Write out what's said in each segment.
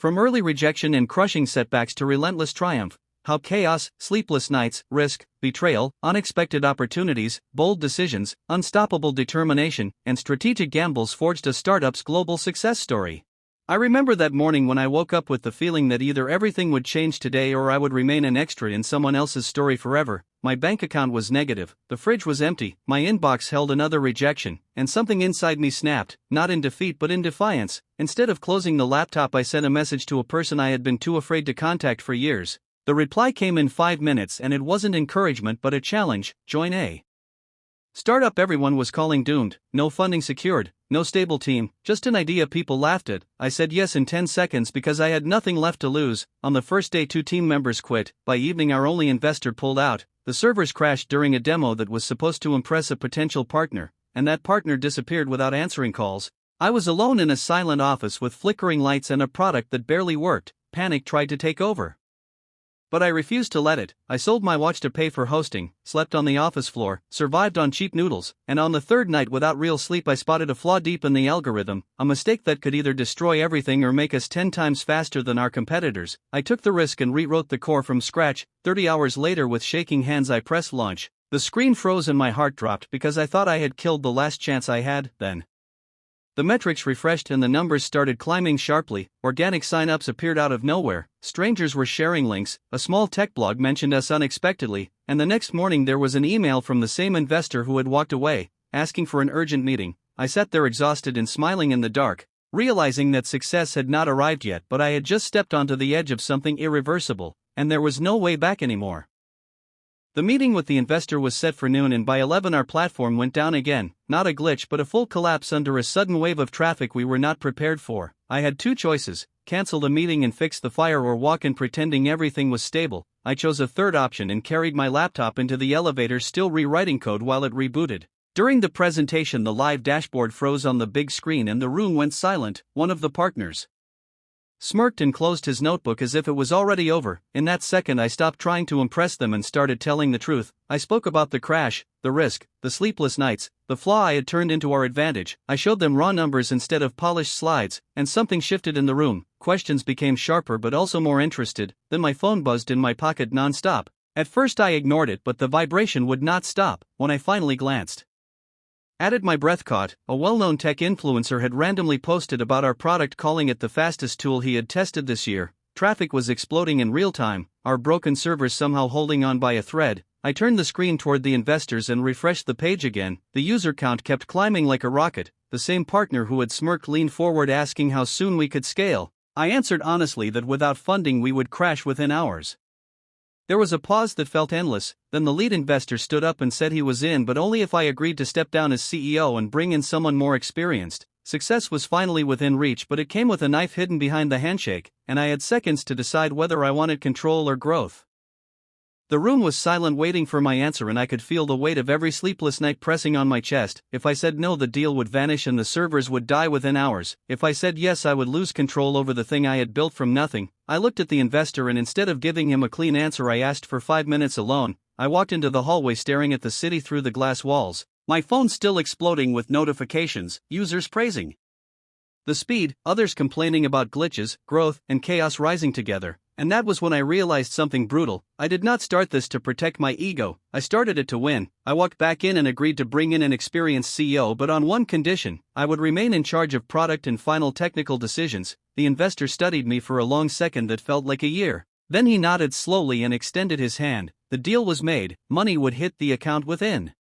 From early rejection and crushing setbacks to relentless triumph, how chaos, sleepless nights, risk, betrayal, unexpected opportunities, bold decisions, unstoppable determination, and strategic gambles forged a startup's global success story. I remember that morning when I woke up with the feeling that either everything would change today or I would remain an extra in someone else's story forever. My bank account was negative, the fridge was empty, my inbox held another rejection, and something inside me snapped, not in defeat but in defiance. Instead of closing the laptop, I sent a message to a person I had been too afraid to contact for years. The reply came in 5 minutes and it wasn't encouragement but a challenge: join a startup everyone was calling doomed, no funding secured, no stable team, just an idea people laughed at. I said yes in 10 seconds because I had nothing left to lose. On the first day 2 team members quit, by evening our only investor pulled out, the servers crashed during a demo that was supposed to impress a potential partner, and that partner disappeared without answering calls. I was alone in a silent office with flickering lights and a product that barely worked. Panic tried to take over. But I refused to let it. I sold my watch to pay for hosting, slept on the office floor, survived on cheap noodles, and on the third night without real sleep I spotted a flaw deep in the algorithm, a mistake that could either destroy everything or make us 10 times faster than our competitors. I took the risk and rewrote the core from scratch. 30 hours later, with shaking hands I pressed launch. The screen froze and my heart dropped because I thought I had killed the last chance I had. Then the metrics refreshed and the numbers started climbing sharply. Organic sign-ups appeared out of nowhere, strangers were sharing links, a small tech blog mentioned us unexpectedly, and the next morning there was an email from the same investor who had walked away, asking for an urgent meeting. I sat there exhausted and smiling in the dark, realizing that success had not arrived yet, but I had just stepped onto the edge of something irreversible, and there was no way back anymore. The meeting with the investor was set for noon, and by 11 our platform went down again, not a glitch but a full collapse under a sudden wave of traffic we were not prepared for. I had 2 choices: cancel the meeting and fix the fire, or walk in pretending everything was stable. I chose a third option and carried my laptop into the elevator, still rewriting code while it rebooted. During the presentation the live dashboard froze on the big screen and the room went silent. One of the partners smirked and closed his notebook as if it was already over. In that second I stopped trying to impress them and started telling the truth. I spoke about the crash, the risk, the sleepless nights, the flaw I had turned into our advantage. I showed them raw numbers instead of polished slides, and something shifted in the room. Questions became sharper but also more interested. Then my phone buzzed in my pocket non-stop. At first I ignored it, but the vibration would not stop. When I finally glanced at it, my breath caught. A well-known tech influencer had randomly posted about our product, calling it the fastest tool he had tested this year. Traffic was exploding in real time, our broken servers somehow holding on by a thread. I turned the screen toward the investors and refreshed the page again. The user count kept climbing like a rocket. The same partner who had smirked leaned forward asking how soon we could scale. I answered honestly that without funding we would crash within hours. There was a pause that felt endless. Then the lead investor stood up and said he was in, but only if I agreed to step down as CEO and bring in someone more experienced. Success was finally within reach, but it came with a knife hidden behind the handshake, and I had seconds to decide whether I wanted control or growth. The room was silent, waiting for my answer, and I could feel the weight of every sleepless night pressing on my chest. If I said no, the deal would vanish and the servers would die within hours. If I said yes, I would lose control over the thing I had built from nothing. I looked at the investor, and instead of giving him a clean answer, I asked for 5 minutes alone. I walked into the hallway staring at the city through the glass walls, my phone still exploding with notifications, users praising the speed, others complaining about glitches, growth, and chaos rising together. And that was when I realized something brutal. I did not start this to protect my ego, I started it to win. I walked back in and agreed to bring in an experienced CEO, but on one condition: I would remain in charge of product and final technical decisions. The investor studied me for a long second that felt like a year. Then he nodded slowly and extended his hand. The deal was made, money would hit the account within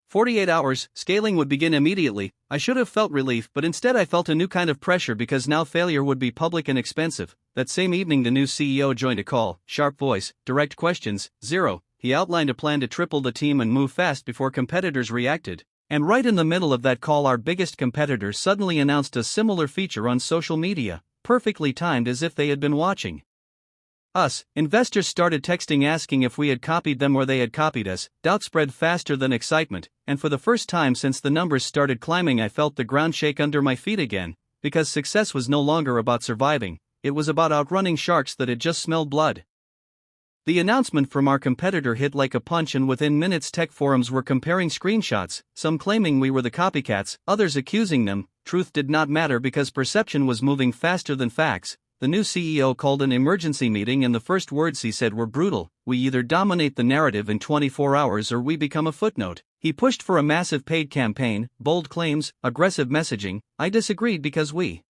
48 hours, scaling would begin immediately. I should have felt relief, but instead I felt a new kind of pressure because now failure would be public and expensive. That same evening the new CEO joined a call, sharp voice, direct questions, zero. He outlined a plan to triple the team and move fast before competitors reacted. And right in the middle of that call, our biggest competitor suddenly announced a similar feature on social media, perfectly timed as if they had been watching us. Investors started texting asking if we had copied them or they had copied us. Doubt spread faster than excitement, and for the first time since the numbers started climbing I felt the ground shake under my feet again, because success was no longer about surviving, it was about outrunning sharks that had just smelled blood. The announcement from our competitor hit like a punch, and within minutes tech forums were comparing screenshots, some claiming we were the copycats, others accusing them. Truth did not matter because perception was moving faster than facts. the new CEO called an emergency meeting and the first words he said were brutal: "We either dominate the narrative in 24 hours or we become a footnote." He pushed for a massive paid campaign, bold claims, aggressive messaging. I disagreed because we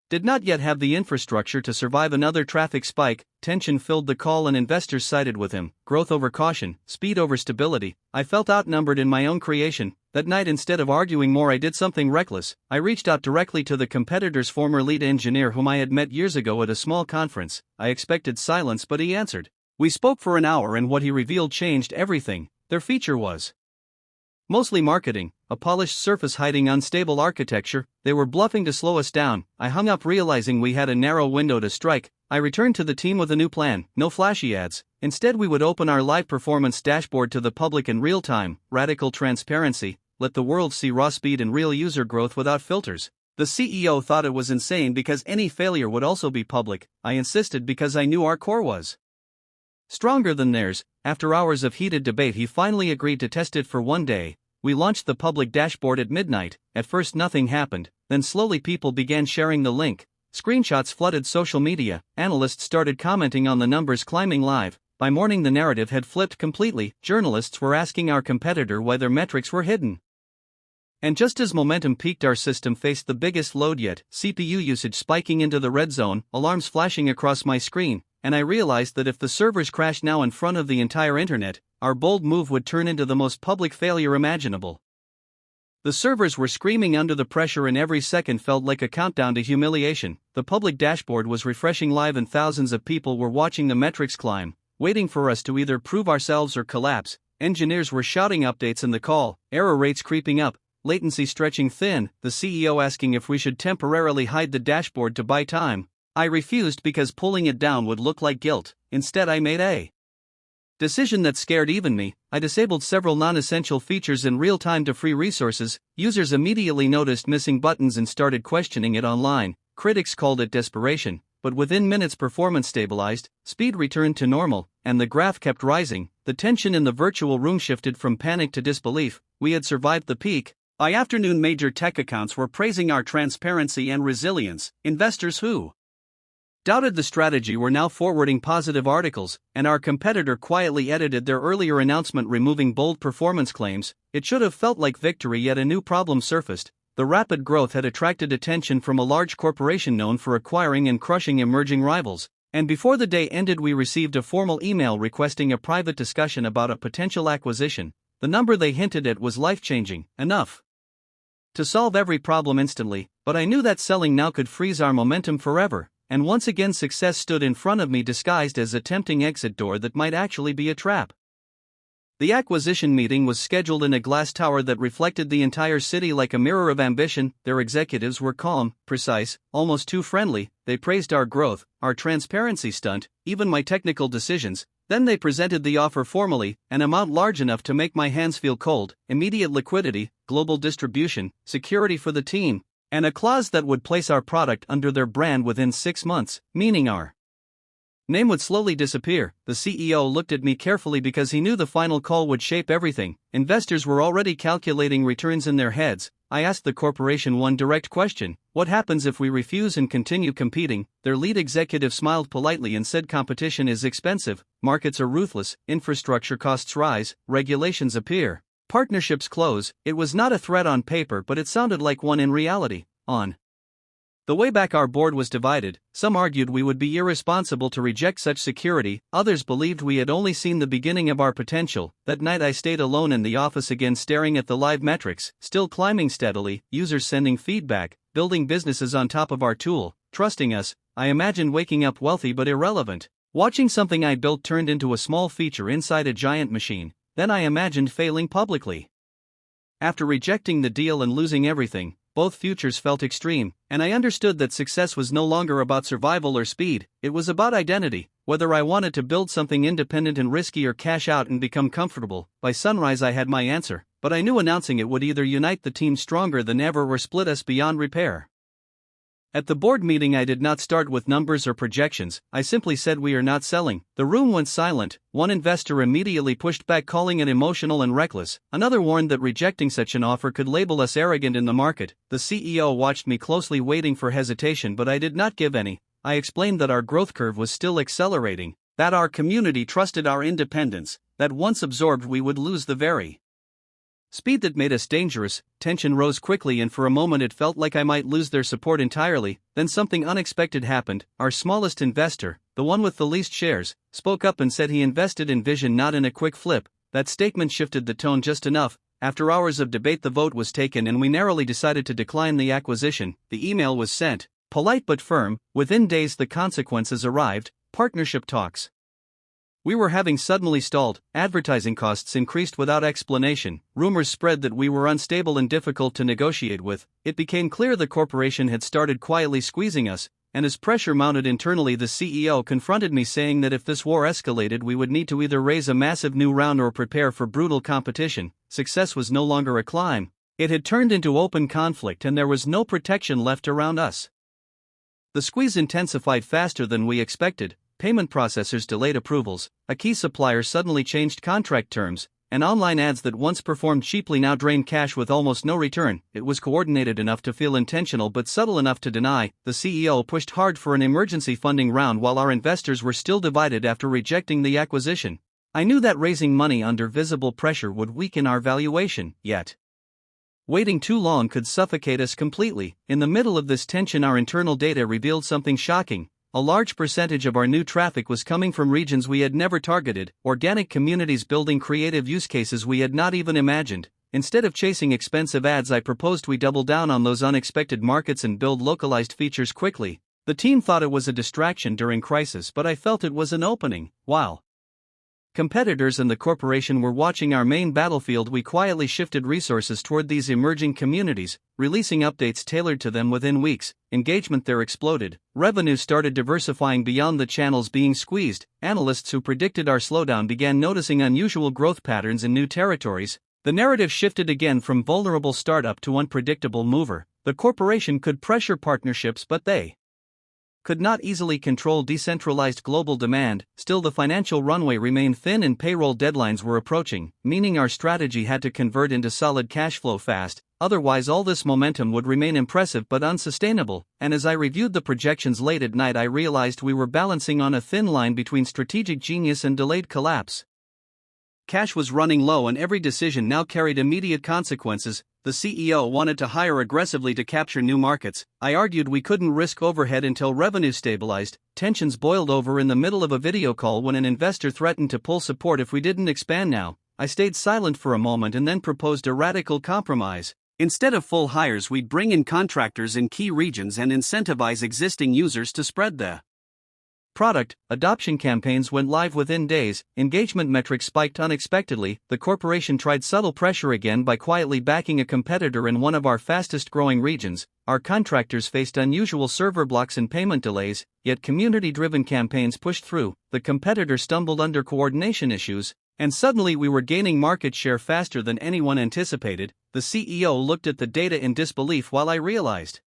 did not yet have the infrastructure to survive another traffic spike. Tension filled the call and investors sided with him. Growth over caution, speed over stability. I felt outnumbered in my own creation. That night, instead of arguing more, I did something reckless. I reached out directly to the competitor's former lead engineer, whom I had met years ago at a small conference. I expected silence, but he answered. We spoke for an hour, and what he revealed changed everything. Their feature was mostly marketing, a polished surface hiding unstable architecture. They were bluffing to slow us down. I hung up, realizing we had a narrow window to strike. I returned to the team with a new plan: no flashy ads. Instead, we would open our live performance dashboard to the public in real time. Radical transparency. Let the world see raw speed and real user growth without filters. The CEO thought it was insane because any failure would also be public. I insisted because I knew our core was stronger than theirs. After hours of heated debate, he finally agreed to test it for one day. We launched the public dashboard at midnight. At first nothing happened, then slowly people began sharing the link. Screenshots flooded social media, analysts started commenting on the numbers climbing live. By morning the narrative had flipped completely. Journalists were asking our competitor why their metrics were hidden. And just as momentum peaked, our system faced the biggest load yet, CPU usage spiking into the red zone, alarms flashing across my screen, and I realized that if the servers crashed now in front of the entire internet, our bold move would turn into the most public failure imaginable. The servers were screaming under the pressure, and every second felt like a countdown to humiliation. The public dashboard was refreshing live, and thousands of people were watching the metrics climb, waiting for us to either prove ourselves or collapse. Engineers were shouting updates in the call, error rates creeping up, latency stretching thin, the CEO asking if we should temporarily hide the dashboard to buy time. I refused because pulling it down would look like guilt. Instead, I made a decision that scared even me. I disabled several non-essential features in real time to free resources. Users immediately noticed missing buttons and started questioning it online. Critics called it desperation, but within minutes performance stabilized, speed returned to normal, and the graph kept rising. The tension in the virtual room shifted from panic to disbelief. We had survived the peak. By afternoon, major tech accounts were praising our transparency and resilience. Investors who doubted the strategy were now forwarding positive articles, and our competitor quietly edited their earlier announcement, removing bold performance claims. It should have felt like victory, yet a new problem surfaced. The rapid growth had attracted attention from a large corporation known for acquiring and crushing emerging rivals, and before the day ended we received a formal email requesting a private discussion about a potential acquisition. The number they hinted at was life-changing, enough to solve every problem instantly, but I knew that selling now could freeze our momentum forever. And once again success stood in front of me, disguised as a tempting exit door that might actually be a trap. The acquisition meeting was scheduled in a glass tower that reflected the entire city like a mirror of ambition. Their executives were calm, precise, almost too friendly. They praised our growth, our transparency stunt, even my technical decisions. Then they presented the offer formally, an amount large enough to make my hands feel cold: immediate liquidity, global distribution, security for the team, and a clause that would place our product under their brand within 6 months, meaning our name would slowly disappear. The CEO looked at me carefully because he knew the final call would shape everything. Investors were already calculating returns in their heads. I asked the corporation one direct question: what happens if we refuse and continue competing? Their lead executive smiled politely and said, competition is expensive, markets are ruthless, infrastructure costs rise, regulations appear, partnerships close. It was not a threat on paper, but it sounded like one in reality. On the way back, our board was divided. Some argued we would be irresponsible to reject such security, others believed we had only seen the beginning of our potential. That night I stayed alone in the office again, staring at the live metrics, still climbing steadily, users sending feedback, building businesses on top of our tool, trusting us. I imagined waking up wealthy but irrelevant, watching something I built turned into a small feature inside a giant machine. Then I imagined failing publicly. After rejecting the deal and losing everything, both futures felt extreme, and I understood that success was no longer about survival or speed. It was about identity, whether I wanted to build something independent and risky or cash out and become comfortable. By sunrise I had my answer, but I knew announcing it would either unite the team stronger than ever or split us beyond repair. At the board meeting I did not start with numbers or projections. I simply said we are not selling. The room went silent. One investor immediately pushed back, calling it emotional and reckless. Another warned that rejecting such an offer could label us arrogant in the market. The CEO watched me closely, waiting for hesitation, but I did not give any. I explained that our growth curve was still accelerating, that our community trusted our independence, that once absorbed we would lose the very speed that made us dangerous. Tension rose quickly, and for a moment it felt like I might lose their support entirely. Then something unexpected happened. Our smallest investor, the one with the least shares, spoke up and said he invested in vision, not in a quick flip. That statement shifted the tone just enough. After hours of debate, the vote was taken and we narrowly decided to decline the acquisition. The email was sent, polite but firm. Within days the consequences arrived: partnership talks. We were having suddenly stalled, advertising costs increased without explanation, rumors spread that we were unstable and difficult to negotiate with. It became clear the corporation had started quietly squeezing us, and as pressure mounted internally, the CEO confronted me, saying that if this war escalated we would need to either raise a massive new round or prepare for brutal competition. Success was no longer a climb. It had turned into open conflict and there was no protection left around us. The squeeze intensified faster than we expected. Payment processors delayed approvals, a key supplier suddenly changed contract terms, and online ads that once performed cheaply now drained cash with almost no return. It was coordinated enough to feel intentional but subtle enough to deny. The CEO pushed hard for an emergency funding round while our investors were still divided after rejecting the acquisition. I knew that raising money under visible pressure would weaken our valuation, yet waiting too long could suffocate us completely. In the middle of this tension, our internal data revealed something shocking. A large percentage of our new traffic was coming from regions we had never targeted, organic communities building creative use cases we had not even imagined. Instead of chasing expensive ads, I proposed we double down on those unexpected markets and build localized features quickly. The team thought it was a distraction during crisis, but I felt it was an opening. While competitors and the corporation were watching our main battlefield, we quietly shifted resources toward these emerging communities, releasing updates tailored to them within weeks. Engagement there exploded. Revenue started diversifying beyond the channels being squeezed. Analysts who predicted our slowdown began noticing unusual growth patterns in new territories. The narrative shifted again from vulnerable startup to unpredictable mover. The corporation could pressure partnerships, but they could not easily control decentralized global demand. Still, the financial runway remained thin and payroll deadlines were approaching, meaning our strategy had to convert into solid cash flow fast. Otherwise, all this momentum would remain impressive but unsustainable. And as I reviewed the projections late at night, I realized we were balancing on a thin line between strategic genius and delayed collapse. Cash was running low and every decision now carried immediate consequences. The CEO wanted to hire aggressively to capture new markets. I argued we couldn't risk overhead until revenue stabilized. Tensions boiled over in the middle of a video call when an investor threatened to pull support if we didn't expand now. I stayed silent for a moment and then proposed a radical compromise. Instead of full hires, we'd bring in contractors in key regions and incentivize existing users to spread the product. Adoption campaigns went live within days. Engagement metrics spiked unexpectedly. The corporation tried subtle pressure again by quietly backing a competitor in one of our fastest growing regions. Our contractors faced unusual server blocks and payment delays, yet community-driven campaigns pushed through. The competitor stumbled under coordination issues, and suddenly we were gaining market share faster than anyone anticipated. The CEO looked at the data in disbelief while I realized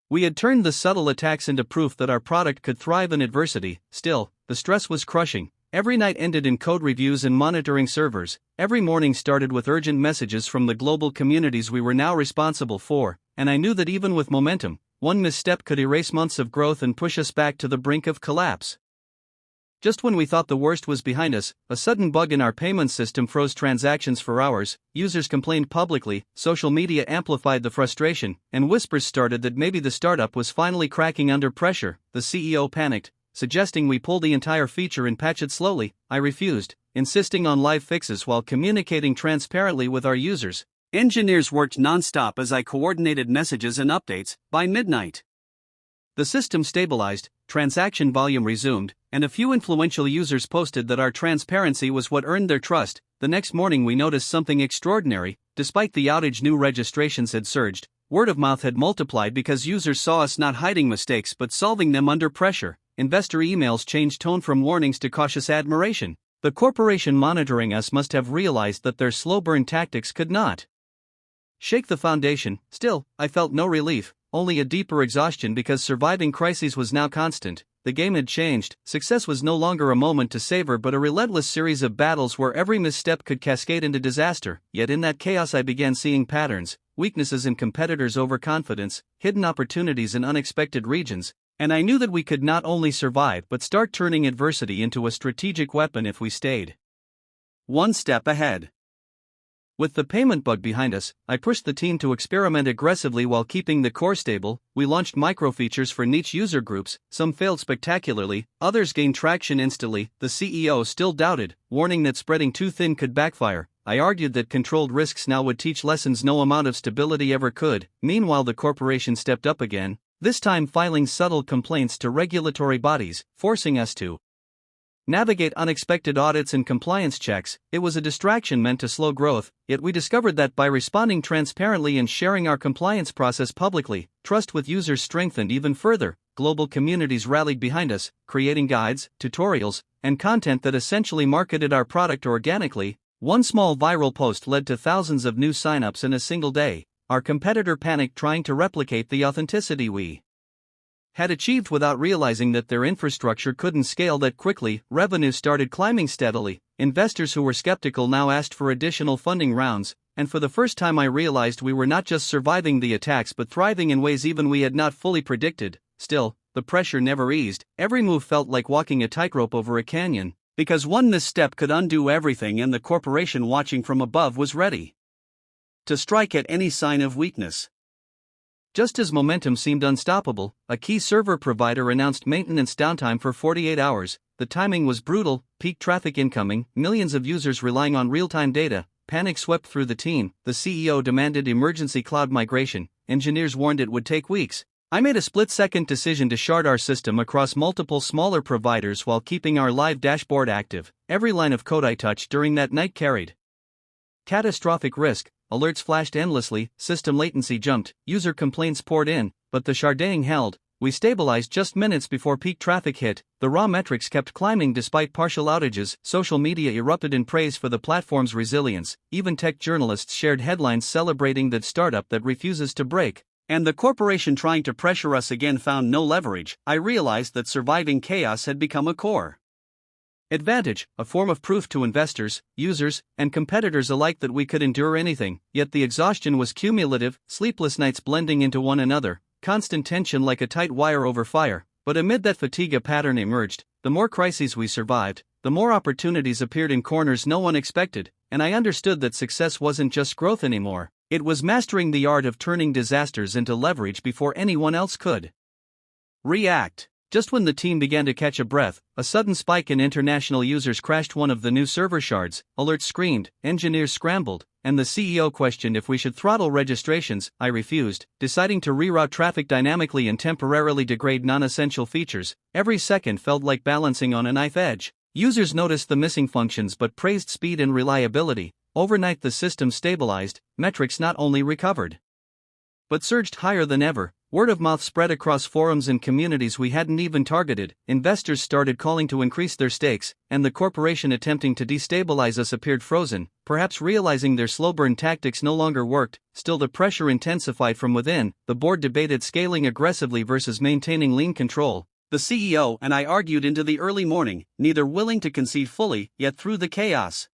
we had turned the subtle attacks into proof that our product could thrive in adversity. Still, the stress was crushing. Every night ended in code reviews and monitoring servers. Every morning started with urgent messages from the global communities we were now responsible for, and I knew that even with momentum, one misstep could erase months of growth and push us back to the brink of collapse. Just when we thought the worst was behind us, a sudden bug in our payment system froze transactions for hours. Users complained publicly, social media amplified the frustration, and whispers started that maybe the startup was finally cracking under pressure. The CEO panicked, suggesting we pull the entire feature and patch it slowly. I refused, insisting on live fixes while communicating transparently with our users. Engineers worked non-stop as I coordinated messages and updates. By midnight, the system stabilized, transaction volume resumed, and a few influential users posted that our transparency was what earned their trust. The next morning we noticed something extraordinary. Despite the outage, new registrations had surged. Word of mouth had multiplied because users saw us not hiding mistakes but solving them under pressure. Investor emails changed tone from warnings to cautious admiration. The corporation monitoring us must have realized that their slow burn tactics could not shake the foundation. Still, I felt no relief, only a deeper exhaustion, because surviving crises was now constant. The game had changed. Success was no longer a moment to savor but a relentless series of battles where every misstep could cascade into disaster. Yet in that chaos I began seeing patterns, weaknesses in competitors' overconfidence, hidden opportunities in unexpected regions. And I knew that we could not only survive but start turning adversity into a strategic weapon if we stayed one step ahead. With the payment bug behind us, I pushed the team to experiment aggressively while keeping the core stable. We launched micro-features for niche user groups, some failed spectacularly, others gained traction instantly. The CEO still doubted, warning that spreading too thin could backfire. I argued that controlled risks now would teach lessons no amount of stability ever could. Meanwhile, the corporation stepped up again, this time filing subtle complaints to regulatory bodies, forcing us to navigate unexpected audits and compliance checks. It was a distraction meant to slow growth, yet we discovered that by responding transparently and sharing our compliance process publicly, trust with users strengthened even further. Global communities rallied behind us, creating guides, tutorials, and content that essentially marketed our product organically. One small viral post led to thousands of new signups in a single day. Our competitor panicked trying to replicate the authenticity we had achieved without realizing that their infrastructure couldn't scale that quickly. Revenue started climbing steadily. Investors who were skeptical now asked for additional funding rounds, and for the first time I realized we were not just surviving the attacks but thriving in ways even we had not fully predicted. Still, the pressure never eased. Every move felt like walking a tightrope over a canyon, because one misstep could undo everything, and the corporation watching from above was ready to strike at any sign of weakness. Just as momentum seemed unstoppable, a key server provider announced maintenance downtime for 48 hours. The timing was brutal: peak traffic incoming, millions of users relying on real-time data. Panic swept through the team. The CEO demanded emergency cloud migration. Engineers warned it would take weeks. I made a split-second decision to shard our system across multiple smaller providers while keeping our live dashboard active. Every line of code I touched during that night carried catastrophic risk. Alerts flashed endlessly, system latency jumped, user complaints poured in, but the sharding held. We stabilized just minutes before peak traffic hit. The raw metrics kept climbing despite partial outages. Social media erupted in praise for the platform's resilience. Even tech journalists shared headlines celebrating that startup that refuses to break. And the corporation trying to pressure us again found no leverage. I realized that surviving chaos had become a core advantage, a form of proof to investors, users, and competitors alike that we could endure anything. Yet the exhaustion was cumulative, sleepless nights blending into one another, constant tension like a tight wire over fire. But amid that fatigue a pattern emerged. The more crises we survived, the more opportunities appeared in corners no one expected, and I understood that success wasn't just growth anymore. It was mastering the art of turning disasters into leverage before anyone else could react. Just when the team began to catch a breath, a sudden spike in international users crashed one of the new server shards. Alerts screamed, engineers scrambled, and the CEO questioned if we should throttle registrations. I refused, deciding to reroute traffic dynamically and temporarily degrade non-essential features. Every second felt like balancing on a knife edge. Users noticed the missing functions but praised speed and reliability. Overnight the system stabilized, metrics not only recovered but surged higher than ever. Word of mouth spread across forums and communities we hadn't even targeted. Investors started calling to increase their stakes, and the corporation attempting to destabilize us appeared frozen, perhaps realizing their slow burn tactics no longer worked. Still, the pressure intensified from within. The board debated scaling aggressively versus maintaining lean control. The CEO and I argued into the early morning, neither willing to concede fully. Yet through the chaos,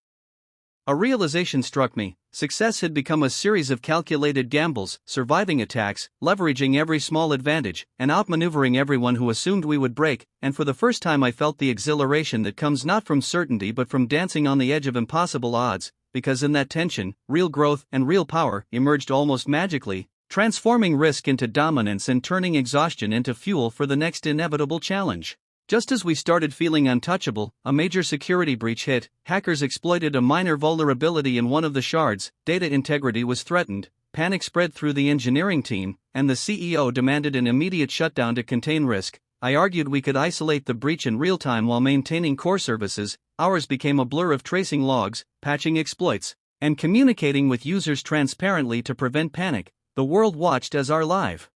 a realization struck me. Success had become a series of calculated gambles, surviving attacks, leveraging every small advantage, and outmaneuvering everyone who assumed we would break. And for the first time I felt the exhilaration that comes not from certainty but from dancing on the edge of impossible odds, because in that tension, real growth and real power emerged almost magically, transforming risk into dominance and turning exhaustion into fuel for the next inevitable challenge. Just as we started feeling untouchable, a major security breach hit. Hackers exploited a minor vulnerability in one of the shards. Data integrity was threatened. Panic spread through the engineering team, and the CEO demanded an immediate shutdown to contain risk. I argued we could isolate the breach in real time while maintaining core services. Hours became a blur of tracing logs, patching exploits, and communicating with users transparently to prevent panic. The world watched as our live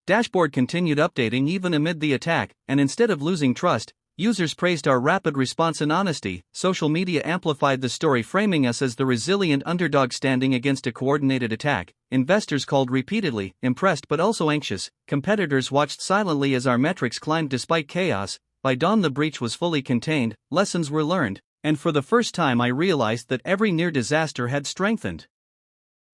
dashboard continued updating even amid the attack, and instead of losing trust, users praised our rapid response and honesty. Social media amplified the story, framing us as the resilient underdog standing against a coordinated attack. Investors called repeatedly, impressed but also anxious. Competitors watched silently as our metrics climbed despite chaos. By dawn the breach was fully contained, lessons were learned, and for the first time I realized that every near disaster had strengthened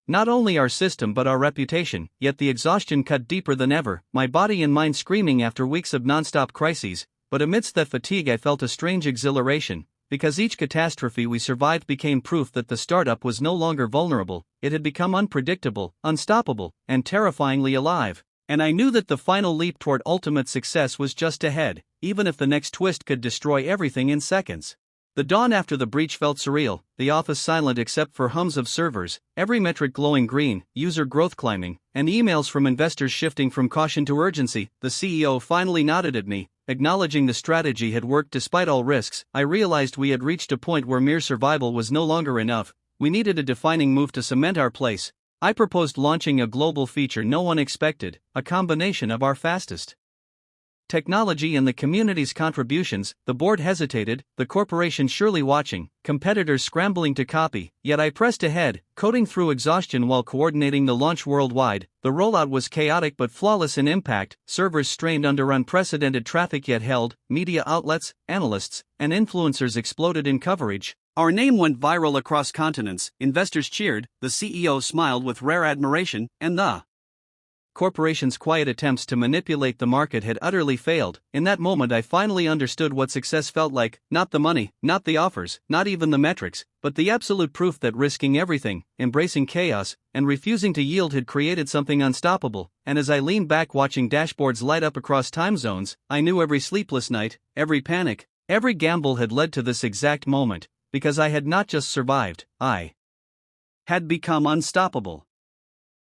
Not only our system but our reputation, yet the exhaustion cut deeper than ever, my body and mind screaming after weeks of non-stop crises, but amidst that fatigue I felt a strange exhilaration, because each catastrophe we survived became proof that the startup was no longer vulnerable, it had become unpredictable, unstoppable, and terrifyingly alive. And I knew that the final leap toward ultimate success was just ahead, even if the next twist could destroy everything in seconds. The dawn after the breach felt surreal, the office silent except for hums of servers, every metric glowing green, user growth climbing, and emails from investors shifting from caution to urgency. The CEO finally nodded at me, acknowledging the strategy had worked despite all risks. I realized we had reached a point where mere survival was no longer enough, we needed a defining move to cement our place. I proposed launching a global feature no one expected, a combination of our fastest technology and the community's contributions. The board hesitated, the corporation surely watching, competitors scrambling to copy, yet I pressed ahead, coding through exhaustion while coordinating the launch worldwide. The rollout was chaotic but flawless in impact, servers strained under unprecedented traffic yet held, media outlets, analysts, and influencers exploded in coverage. Our name went viral across continents, investors cheered, the CEO smiled with rare admiration, and the corporation's quiet attempts to manipulate the market had utterly failed. In that moment I finally understood what success felt like, not the money, not the offers, not even the metrics, but the absolute proof that risking everything, embracing chaos, and refusing to yield had created something unstoppable. And as I leaned back watching dashboards light up across time zones, I knew every sleepless night, every panic, every gamble had led to this exact moment, because I had not just survived, I had become unstoppable.